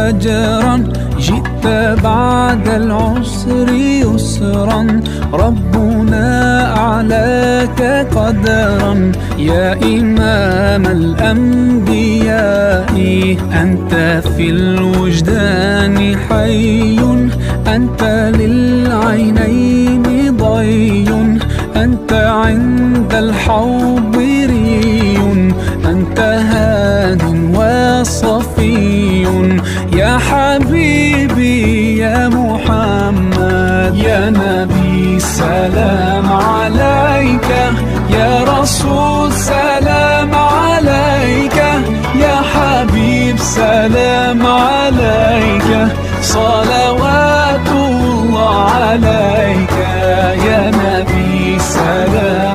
وأجرا، جئت بعد العسر يسرا، ربنا أعلاك قدرا. يا إمام الأنبياء أنت في الوجدان حي، أنت للعينين ضي، أنت عند الحوض ري، أنت هاد وصفي. يا حبيبي يا محمد، يا نبي سلام عليك، يا رسول سلام عليك، يا حبيب سلام عليك، صلوات الله عليك.